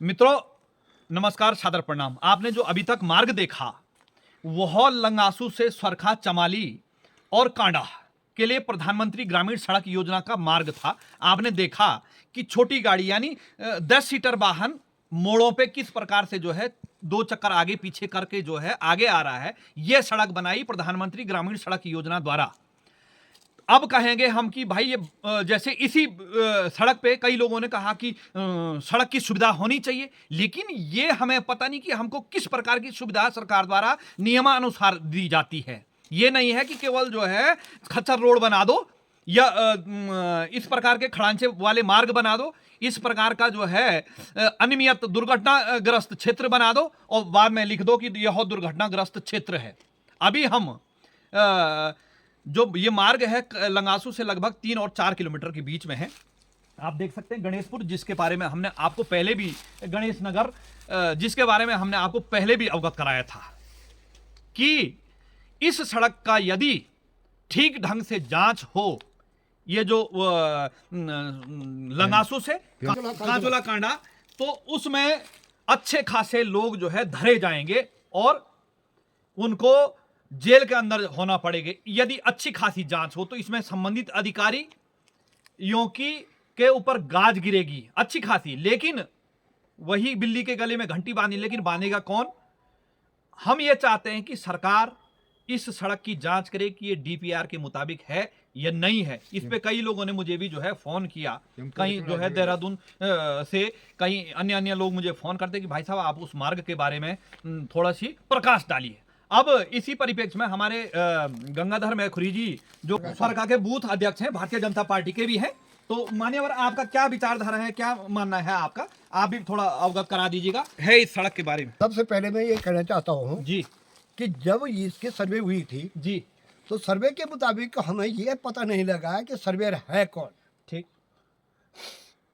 मित्रों नमस्कार, सादर प्रणाम। आपने जो अभी तक मार्ग देखा वह लंगासू से सरखा, चमाली और कांडा के लिए प्रधानमंत्री ग्रामीण सड़क योजना का मार्ग था। आपने देखा कि छोटी गाड़ी यानी 10 सीटर वाहन मोड़ों पे किस प्रकार से जो है दो चक्कर आगे पीछे करके जो है आगे आ रहा है। यह सड़क बनाई प्रधानमंत्री ग्रामीण सड़क योजना द्वारा। अब कहेंगे हम कि भाई ये जैसे इसी सड़क पे कई लोगों ने कहा कि सड़क की सुविधा होनी चाहिए, लेकिन ये हमें पता नहीं कि हमको किस प्रकार की सुविधा सरकार द्वारा नियमानुसार दी जाती है। ये नहीं है कि केवल जो है खच्चर रोड बना दो या इस प्रकार के खड़ांचे वाले मार्ग बना दो, इस प्रकार का जो है अनियमित दुर्घटनाग्रस्त क्षेत्र बना दो और बाद में लिख दो कि यह दुर्घटनाग्रस्त क्षेत्र है। अभी हम जो ये मार्ग है लंगासू से लगभग 3 और 4 किलोमीटर के बीच में है। आप देख सकते हैं गणेशपुर, जिसके बारे में हमने आपको पहले भी, गणेश नगर जिसके बारे में हमने आपको पहले भी अवगत कराया था कि इस सड़क का यदि ठीक ढंग से जांच हो, ये जो लंगासू से कांजोला कांडा, तो उसमें अच्छे खासे लोग जो है धरे जाएंगे और उनको जेल के अंदर होना पड़ेगा यदि अच्छी खासी जांच हो। तो इसमें संबंधित अधिकारी यों की के ऊपर गाज गिरेगी अच्छी खासी, लेकिन वही बिल्ली के गले में घंटी बांधी, लेकिन बांधेगा कौन? हम ये चाहते हैं कि सरकार इस सड़क की जांच करे कि ये डीपीआर के मुताबिक है या नहीं है। इस पे कई लोगों ने मुझे भी जो है फोन किया, कहीं जो है देहरादून से, कहीं अन्य लोग मुझे फोन करते कि भाई साहब आप उस मार्ग के बारे में थोड़ा सी प्रकाश डालिए। अब इसी परिप्रेक्ष्य में हमारे गंगाधर मैखुरी जी जो सरकार के बूथ अध्यक्ष हैं, भारतीय जनता पार्टी के भी हैं, तो मान्यवर आपका क्या विचारधारा है, क्या मानना है आपका? आप भी थोड़ा अवगत करा दीजिएगा है इस सड़क के बारे में। सबसे पहले मैं ये कहना चाहता हूँ जी कि जब इसकी सर्वे हुई थी जी, तो सर्वे के मुताबिक हमें ये पता नहीं लगा कि सर्वेयर है कौन। ठीक।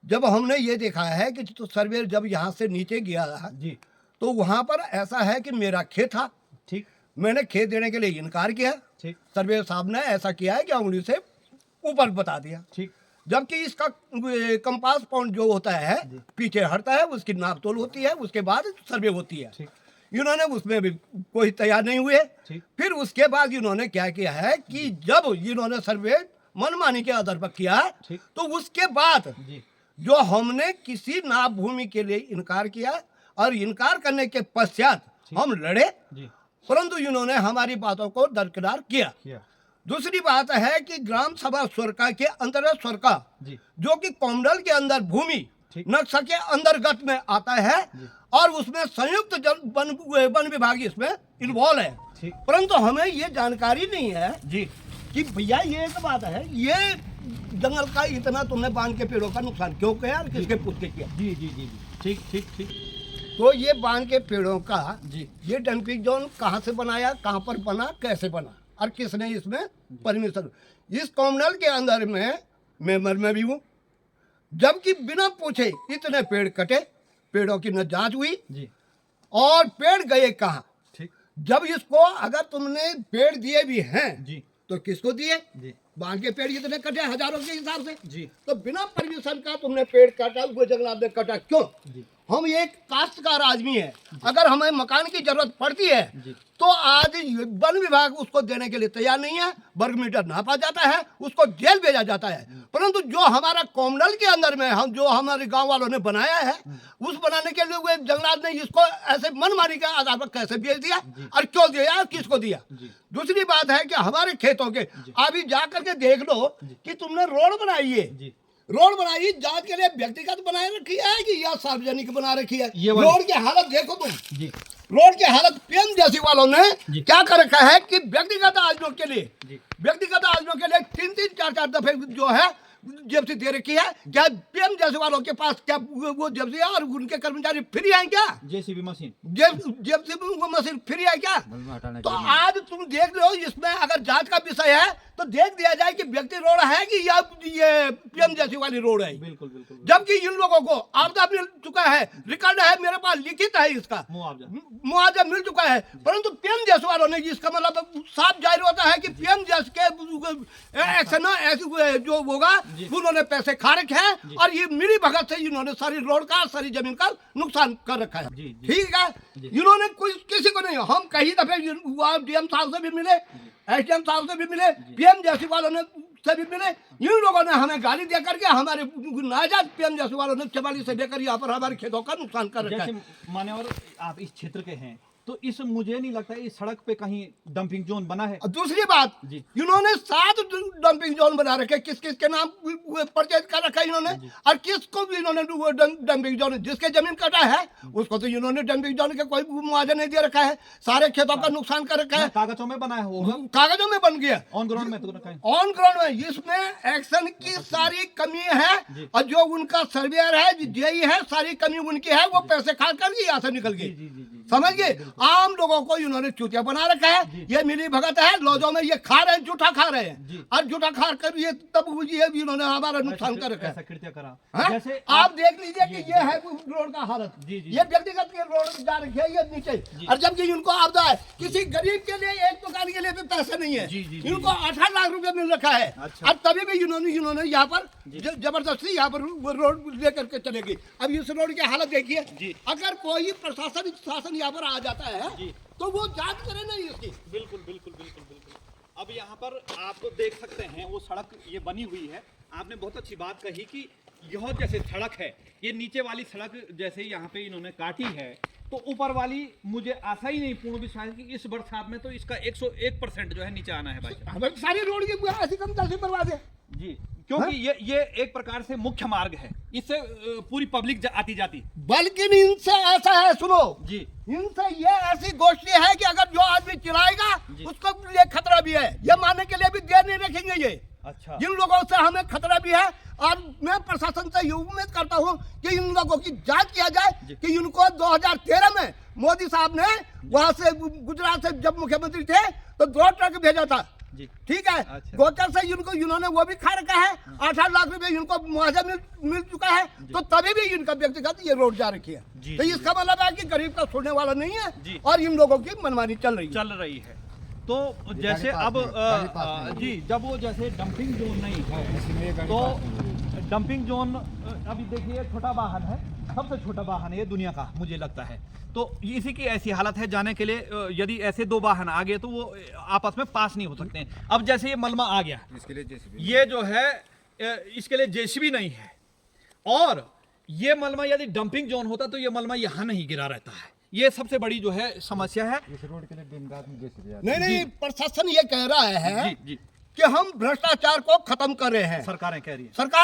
जब हमने ये देखा है कि तो सर्वेयर जब यहाँ से नीचे गया जी, तो वहाँ पर ऐसा है कि मेरा खेत था, ठीक, मैंने खेत देने के लिए इनकार किया। ठीक, सर्वेयर साहब ने ऐसा किया है कि उंगली से ऊपर बता दिया। ठीक, जबकि इसका कंपास पॉइंट जो होता है पीछे हटता है, उसकी नापतोल होती है, उसके बाद सर्वे होती है। ठीक। इन्होंने उसमें भी कोई तैयार नहीं हुए। ठीक। फिर उसके बाद इन्होंने क्या किया है कि जब इन्होंने सर्वे मनमानी के आधार पर किया, तो उसके बाद जी, जो हमने किसी नाप भूमि के लिए इनकार किया और इनकार करने के पश्चात हम लड़े, परंतु इन्होंने हमारी बातों को दरकिनार किया। दूसरी बात है कि ग्राम सभा स्वर्का के अंतर्गत स्वर्का जो कि कोमडल के अंदर भूमि नक्शा के अंतर्गत में आता है और उसमें संयुक्त वन विभाग इसमें इन्वॉल्व है, परंतु हमें ये जानकारी नहीं है जी कि भैया ये एक बात है, ये जंगल का इतना तुमने बांध के पेड़ों का नुकसान क्यों किया और किसके पूछ के किया? जी जी जी, ठीक ठीक ठीक। तो ये बांध के पेड़ों का जी ये डंपिंग जोन कहाँ से बनाया, कहाँ पर बना, कैसे बना और किसने इसमें परमिशन? इस कॉमनल के अंदर में मेंबर में भी हूँ, जबकि बिना पूछे इतने पेड़ कटे, पेड़ों की न जांच हुई जी, और पेड़ गए कहाँ? ठीक। जब इसको अगर तुमने पेड़ दिए भी हैं जी, तो किसको दिए? जी, बांध के पेड़ इतने कटे हजारों के हिसाब से जी, तो बिना परमिशन का तुमने पेड़ काटा, वो जंगलात में कटा क्यों? जी। हम एक काश्तकार आदमी है, अगर हमें मकान की जरूरत पड़ती है तो आज वन विभाग उसको देने के लिए तैयार नहीं है। वर्ग मीटर नापा जाता है, उसको जेल भेजा जाता है, परंतु जो हमारा कोमडल के अंदर में हम जो हमारे गांव वालों ने बनाया है, उस बनाने के लिए वे जंगलात ने इसको ऐसे मनमानी के आधार पर कैसे बेच दिया और क्यों दिया और किसको दिया? दूसरी बात है कि हमारे खेतों के अभी जा करके देख लो कि तुमने रोड बनाई है, रोड बनाई जांच के लिए व्यक्तिगत बनाए रखी है कि या सार्वजनिक बना रखी है? रोड की हालत देखो तुम जी, रोड की हालत पीएम जैसी वालों ने क्या कर रखा है कि व्यक्तिगत आदमियों के लिए 3-3, 4-4 दफे जो है जेबसी दे रखी है। क्या पीएम जैसे वालों के पास क्या वो जेबसी है और उनके कर्मचारी फ्री हैं क्या? जेसीबी मशीन जेबसी मशीन फ्री है क्या? तो आज तुम देख लो, इसमें अगर जांच का विषय है तो देख दिया जाए कि व्यक्ति रोड है कि या ये पीएम जैसी वाली रोड है। बिल्कुल बिल्कुल। जबकि इन लोगों को आपदा मिल चुका है, रिकॉर्ड है मेरे पास, लिखित है, इसका मुआवजा मिल चुका है, परंतु पीएम जैसे वालों ने, इसका मतलब साफ जाहिर होता है कि पीएम जैसे के एक्शन जो होगा उन्होंने पैसे खा रखे हैं और ये मिली भगत से इन्होंने सारी रोड का सारी जमीन का नुकसान कर रखा है। ठीक है, इन्होंने कोई किसी को नहीं, हम कई दफे डीएम साहब से भी मिले, एसडीएम साहब से भी मिले, पीएम जैसी वालों ने से भी मिले, इन लोगों ने हमें गाली दे करके हमारे नाजायज पीएम जैसे वालों ने चमाली से लेकर यहाँ पर हमारे खेतों का नुकसान कर रखा है। मान्यवर, आप इस क्षेत्र के हैं तो इस मुझे नहीं लगता इस सड़क पे कहीं डंपिंग जोन बना है। दूसरी बात, इन्होंने 7 डंपिंग जोन बना रखे, किस किस के नाम परचेज कर रखा है इन्होंने, और किसको भी इन्होंने डंपिंग जोन, जिसके जमीन कटा है उसको तो इन्होंने डंपिंग जोन के कोई मुआवजा नहीं दे रखा है, सारे खेतों का नुकसान कर रखा है। कागजों में बनाया होगा, कागजों में बन गया, ऑन ग्राउंड में तो रखा है। ऑन ग्राउंड में इसमें एक्शन की सारी कमी है, और जो उनका सर्वेयर है, जेई है, सारी कमी उनकी है, वो पैसे खा कर यहाँ से निकल गई। समझ गए, आम लोगों को इन्होंने चूतिया बना रखा है। ये मिली भगत है, लॉजों में ये खा रहे हैं, जूठा खा रहे हैं, और जूठा खा कर ये तब ये इन्होंने हमारा नुकसान कर रखा है। कृत्य करा, जैसे आप देख लीजिए कि ये है रोड का हालत, ये व्यक्तिगत के रोड जा रखी है ये नीचे, और जबकि इनको आपदा है, किसी गरीब के लिए एक दुकान के लिए भी पैसे नहीं है, इनको 18 लाख रुपए मिल रखा है, और तभी भी इन्होंने यहाँ पर जबरदस्ती यहाँ पर रोड लेकर के चलेगी। अब इस रोड की हालत देखिए, अगर कोई प्रशासन शासन यहाँ पर आ जाता है तो वो जांच करे नहीं इसकी। बिल्कुल बिल्कुल बिल्कुल बिल्कुल। अब यहाँ पर आपको देख सकते हैं वो सड़क ये बनी हुई है। आपने बहुत अच्छी बात कही कि यह जैसे सड़क है, ये नीचे वाली सड़क जैसे यहाँ पे इन्होंने काटी है, तो ऊपर वाली मुझे आशा ही नहीं, पूर्ण विश्वास कि इस बरसात में तो इसका 101% जो है नीचे आना है भाई साहब। सारी रोड की ऐसी कम तैसी बर्बाद है जी, क्योंकि ये एक प्रकार से मुख्य मार्ग है, इससे पूरी पब्लिक आती जाती। बल्कि इनसे ऐसा है, सुनो जी, इनसे ये ऐसी गोष्ठी है कि अगर जो आदमी चिल्लाएगा उसको लिए खतरा भी है, ये मानने के लिए भी देर नहीं रखेंगे ये। अच्छा, जिन लोगों से हमें खतरा भी है, और मैं प्रशासन से ये उम्मीद करता हूँ कि इन लोगों की जांच किया जाए कि इनको 2013 में मोदी साहब ने वहां से गुजरात से जब मुख्यमंत्री थे तो 2 ट्रक भेजा था। ठीक है, अच्छा। गोचर से इन्होंने वो भी खा रखा है, 18 लाख रुपए इनको मुआवजा मिल चुका है, तो तभी भी इनका व्यक्तिगत ये रोड जा रखी है। तो इसका मतलब है कि गरीब का छोड़ने वाला नहीं है, और इन लोगों की मनमानी चल रही है। तो जैसे अब जी, जब वो जैसे डंपिंग जोन नहीं है तो डंपिंग जोन, अभी देखिए छोटा वाहन है, सबसे छोटा वाहन है ये दुनिया का मुझे लगता है, तो इसी की ऐसी हालत है, जाने के लिए यदि ऐसे 2 वाहन आ गए तो वो आपस में पास नहीं हो सकते हैं। अब जैसे ये मलमा आ गया, इसके लिए जेसीबी, ये जो है इसके लिए जेसीबी नहीं है, और ये मलमा यदि डंपिंग जोन होता तो ये मलमा यहाँ नहीं गिरा रहता है। ये सबसे बड़ी जो है समस्या है इस रोड के लिए दिन रात में जेसीबी। नहीं, प्रशासन ये कह रहा है जी कि हम भ्रष्टाचार को खत्म कर रहे हैं, सरकार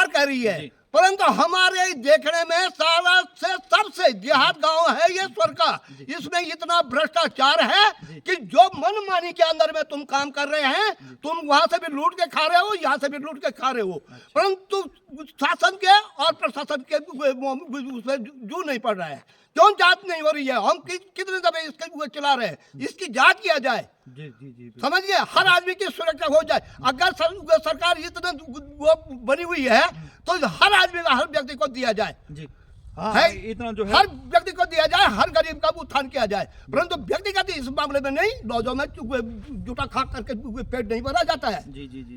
कह रही है, परंतु हमारे देखने में सारा से सबसे देहात गांव है ये स्वर का, इसमें इतना भ्रष्टाचार है कि जो मनमानी के अंदर में तुम काम कर रहे हैं, तुम वहां से भी लूट के खा रहे हो, यहाँ से भी लूट के खा रहे हो, परंतु शासन के और प्रशासन के उसमें जू नहीं पड़ रहा है। क्यों जांच नहीं हो रही है? हम कितने दफे इसके चला रहे हैं, इसकी जांच किया जाए। समझिए, हर आदमी की सुरक्षा हो जाए। अगर सरकार इतना वो बनी हुई है तो हर आदमी का, हर व्यक्ति को दिया जाए, इतना जो है हर व्यक्ति को दिया जाए, हर गरीब का उत्थान किया जाए, परंतु व्यक्तिगत इस मामले में नहीं। लॉजों में जूठा खा करके पेट नहीं भरा जाता है।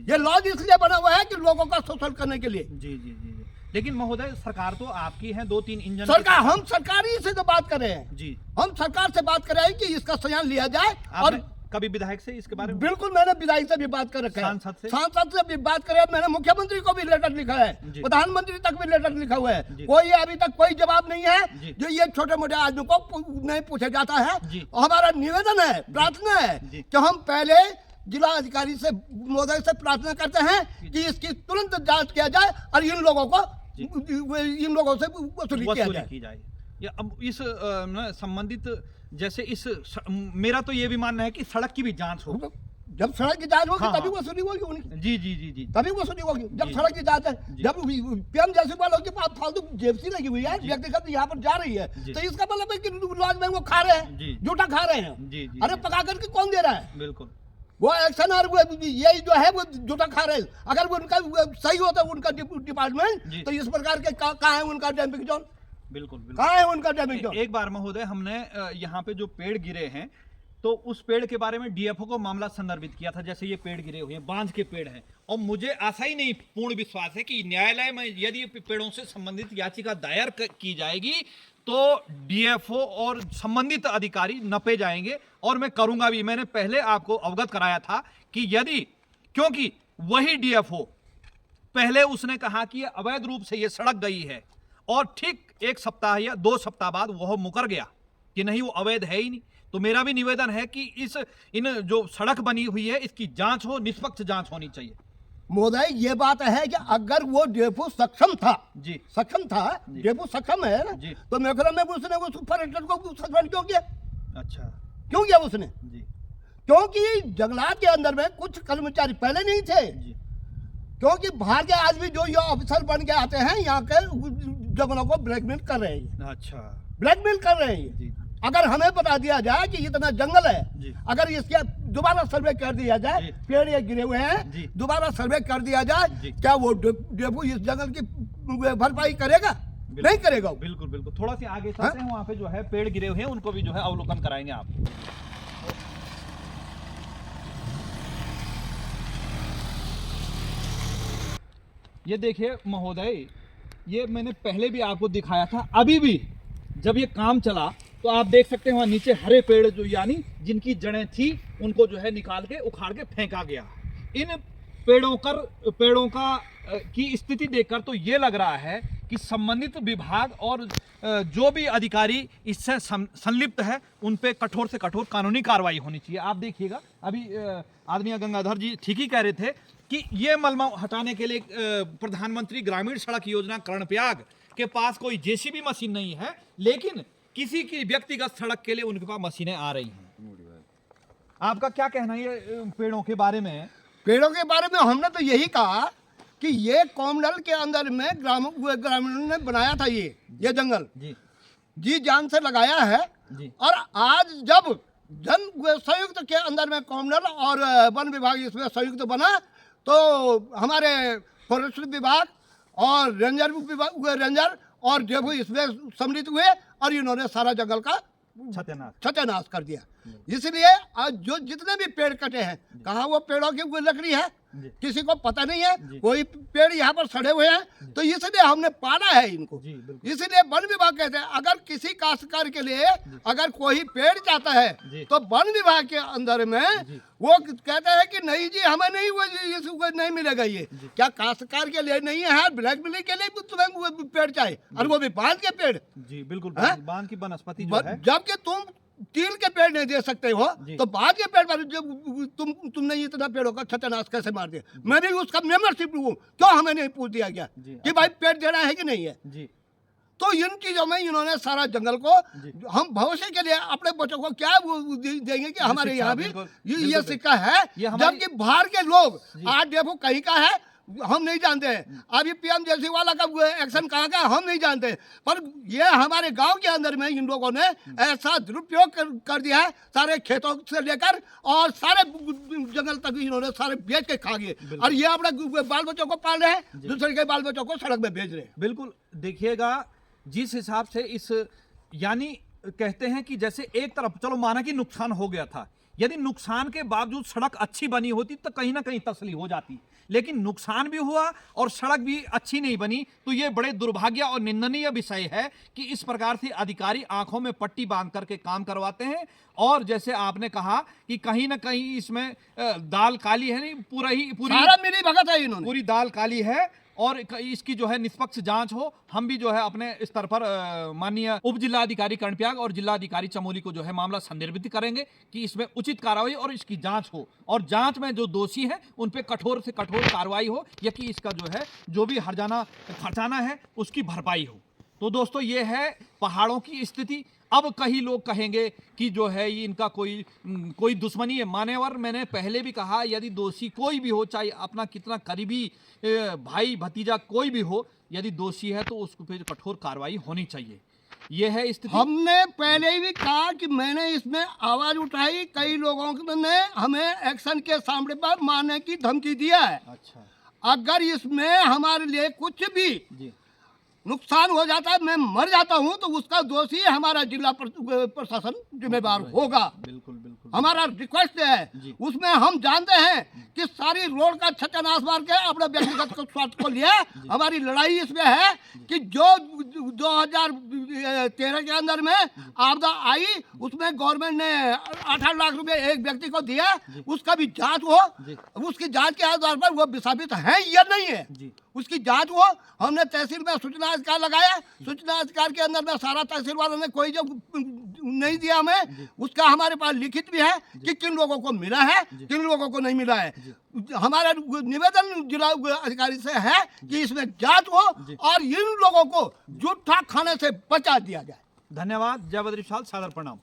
ये लॉज इसलिए बना हुआ है कि लोगों का शोषण करने के लिए। लेकिन महोदय, सरकार तो आपकी है, 2-3 इंजन सरकार, हम सरकारी से तो बात कर रहे हैं जी, हम सरकार से बात कर रहे हैं कि इसका संज्ञान लिया जाए। और कभी विधायक से इसके बारे में? बिल्कुल, मैंने विधायक से भी बात कर रखा है, सांसद से भी बात कर रहे हैं, मैंने मुख्यमंत्री को भी लेटर लिखा है, प्रधानमंत्री तक भी लेटर लिखा हुआ है, कोई अभी तक कोई जवाब नहीं है। जो ये छोटे मोटे आदमी को नहीं पूछा जाता है। हमारा निवेदन है, प्रार्थना है कि हम पहले जिला अधिकारी से, महोदय से प्रार्थना करते हैं कि इसकी तुरंत जांच किया जाए और इन लोगों से वसूली की जाए। या अब इस संबंधित जैसे इस मेरा तो ये भी मानना है कि सड़क की भी जांच हो। जब सड़क की जांच होगी तभी वसूली होगी उनकी। जी, तभी वसूली होगी जब सड़क की जांच है। जब पीएम जैसे वालों के पास फालतू जेबसी लगी हुई है, व्यक्तिगत यहाँ पर जा रही है, तो इसका मतलब है कि लॉज में वो खा रहे हैं, जूठा खा रहे हैं। अरे पका करके कौन दे रहा है? बिल्कुल, वो एक्शन और ये जो है वो जूठा खा रहे हैं। अगर वो उनका सही होता उनका डिपार्टमेंट, तो इस प्रकार के कहाँ है उनका डंपिंग जोन? बिल्कुल कहाँ है उनका डंपिंग जोन? एक बार महोदय, हमने यहाँ पे जो पेड़ गिरे हैं, तो उस पेड़ के बारे में डीएफओ को मामला संदर्भित किया था, जैसे ये पेड़ गिरे हुए हैं, बांझ के पेड़ हैं, और मुझे आशा ही नहीं, पूर्ण विश्वास है कि न्यायालय में यदि पेड़ों से संबंधित याचिका दायर की जाएगी तो डीएफओ और संबंधित अधिकारी नपे जाएंगे, और मैं करूंगा भी। मैंने पहले आपको अवगत कराया था कि यदि, क्योंकि वही डीएफओ पहले उसने कहा कि ये अवैध रूप से ये सड़क गई है, और ठीक 1 सप्ताह या 2 सप्ताह बाद वह मुकर गया कि नहीं, वो अवैध है ही नहीं। तो मेरा भी निवेदन है कि इन जो सड़क बनी हुई है इसकी जांच हो, निष्पक्ष जांच होनी चाहिए। महोदय, ये बात है कि अगर वो डेपो सक्षम था, जी सक्षम था, डेपो सक्षम है ना, जी। तो मेरे ख्याल में उसने उस पर्यटन को सस्पेंड क्यों किया? अच्छा, क्यों किया उसने? जी क्योंकि जंगलात के अंदर में कुछ कर्मचारी पहले नहीं थे, जी क्योंकि बाहर के आदमी जो ये ऑफिसर बन के आते हैं यहाँ के जंगलों को ब्लैकमेल कर रहे हैं, अच्छा, ब्लैकमेल कर रहे हैं। जी अगर हमें बता दिया जाए कि इतना जंगल है, जी। अगर इसके दोबारा सर्वे कर दिया जाए, जी। पेड़ ये गिरे हुए हैं, जी। दोबारा सर्वे कर दिया जाए, जी। क्या वो डेपो इस जंगल की भरपाई करेगा? नहीं करेगा। बिल्कुल बिल्कुल। थोड़ा सी आगे चलते हैं, वहाँ पे जो है पेड़ गिरे हुए हैं उनको भी जो है अवलोकन कराएंगे आप। ये देखिए महोदय, ये मैंने पहले भी आपको दिखाया था, अभी भी जब ये काम चला तो आप देख सकते हैं वहाँ नीचे हरे पेड़ जो यानी जिनकी जड़ें थी उनको जो है निकाल के उखाड़ के फेंका गया। इन पेड़ों का की स्थिति देखकर तो ये लग रहा है कि संबंधित विभाग और जो भी अधिकारी इससे संलिप्त है उन पे कठोर से कठोर कानूनी कार्रवाई होनी चाहिए। आप देखिएगा, अभी आदरणीय गंगाधर जी ठीक ही कह रहे थे कि ये मलबा हटाने के लिए प्रधानमंत्री ग्रामीण सड़क योजना कर्णप्रयाग के पास कोई जेसीबी मशीन नहीं है, लेकिन किसी की व्यक्तिगत सड़क के लिए उनके पास मशीनें आ रही हैं। आपका क्या कहना है ये पेड़ों के बारे में? पेड़ों के बारे में हमने तो यही कहा कि ये कोमडल के अंदर में ग्रामीणों ने बनाया था, ये जंगल जी जान से लगाया है जी। और आज जब जन संयुक्त के अंदर में कोमडल और वन विभाग इसमें संयुक्त बना तो हमारे फॉरेस्ट विभाग और रेंजर और डेपो इसमें सम्मिलित हुए और इन्होंने सारा जंगल का सत्यानाश कर दिया। इसलिए आज जो जितने भी पेड़ कटे हैं, कहाँ वो पेड़ों की लकड़ी है किसी को पता नहीं है, कोई पेड़ यहाँ पर सड़े हुए हैं, तो इसलिए हमने पाला है इनको। इसलिए वन विभाग कहते हैं अगर किसी काश्तकार के लिए अगर कोई पेड़ चाहता है तो वन विभाग के अंदर में वो कहते हैं कि नहीं जी हमें नहीं, वो नहीं मिलेगा। ये क्या काश्तकार के लिए नहीं है, ब्लैकमेलिंग के लिए भी तुम्हें पेड़ चाहिए, और वो भी बांध के पेड़? जी बिल्कुल, बांध की वनस्पति जो है। जबकि तुम तील के पेड़ नहीं दे सकते हो तो बांध के पेड़ पर जब तुमने इतना पेड़ों का सत्यानाश कैसे मार दिया? मैं भी उसका मेंबरशिप हूँ, क्यों हमें नहीं पूछ दिया गया कि भाई पेड़ देना है कि नहीं है? तो इन चीजों में इन्होंने सारा जंगल को, हम भविष्य के लिए अपने बच्चों को क्या देंगे कि हमारे यहाँ भी ये सिक्का है, जबकि बाहर के लोग आज देखो कहीं का है हम नहीं जानते हैं, अभी पीएम जैसी वाला का एक्शन कहाँ का हम नहीं जानते, पर ये हमारे गांव के अंदर में इन लोगों ने ऐसा दुरुपयोग कर दिया है, सारे खेतों से लेकर और सारे जंगल तक इन्होंने सारे बेच के खा गए, और ये अपने बाल बच्चों को पाल रहे हैं, दूसरे के बाल बच्चों को सड़क में भेज रहे हैं। बिल्कुल, देखिएगा जिस हिसाब से इस यानी कहते हैं कि जैसे एक तरफ चलो माना कि नुकसान हो गया था, यदि नुकसान के बावजूद सड़क अच्छी बनी होती तो कहीं ना कहीं तसल्ली हो जाती, लेकिन नुकसान भी हुआ और सड़क भी अच्छी नहीं बनी, तो ये बड़े दुर्भाग्य और निंदनीय विषय है कि इस प्रकार से अधिकारी आंखों में पट्टी बांध करके काम करवाते हैं। और जैसे आपने कहा कि कहीं ना कहीं इसमें दाल काली है, नहीं पूरी मिली भगत है, इन्होंने पूरी दाल काली है, और इसकी जो है निष्पक्ष जांच हो। हम भी जो है अपने स्तर पर माननीय उप जिलाधिकारी कर्णप्रयाग और जिलाधिकारी चमोली को जो है मामला संदर्भित करेंगे कि इसमें उचित कार्रवाई और इसकी जांच हो, और जांच में जो दोषी हैं उन पे कठोर से कठोर कार्रवाई हो, या कि इसका जो है जो भी हर्जाना खर्चाना है उसकी भरपाई हो। तो दोस्तों ये है पहाड़ों की स्थिति। अब कई लोग कहेंगे कि जो है ये इनका कोई दुश्मनी है। मान्यवर, मैंने पहले भी कहा यदि दोषी कोई भी हो, चाहे अपना कितना करीबी भाई भतीजा कोई भी हो, यदि दोषी है तो उसको पे कठोर कार्रवाई होनी चाहिए। ये है स्थिति। हमने पहले भी कहा कि मैंने इसमें आवाज उठाई, कई लोगों ने हमें एक्शन के सामने पर मारने की धमकी दिया है। अच्छा, अगर इसमें हमारे लिए कुछ भी नुकसान हो जाता है, मैं मर जाता हूं, तो उसका दोषी हमारा जिला प्रशासन जिम्मेदार होगा। बिल्कुल बिल्कुल। हमारा रिक्वेस्ट है। उसमें हम जानते हैं कि सारी रोड का सत्यानाश मार के अपने व्यक्तिगत स्वार्थ को लिया। हमारी लड़ाई इसमें है कि जो 2013 के अंदर में आपदा आई, उसमें गवर्नमेंट ने 18 लाख रुपए एक व्यक्ति को दिया, उसका भी जांच हो, उसकी जांच के आधार पर वो विस्थापित है या नहीं है, उसकी जांच हो। हमने तहसील में सूचना अधिकार लगाया, सूचना अधिकार के अंदर में सारा तहसील वालों ने कोई जो नहीं दिया हमें, उसका हमारे पास लिखित भी है कि किन लोगों को मिला है, किन लोगों को नहीं मिला है। हमारा निवेदन जिला अधिकारी से है कि इसमें जांच हो और इन लोगों को जूठा खाने से बचा दिया जाए। धन्यवाद। जय बद्री विशाल, सादर प्रणाम।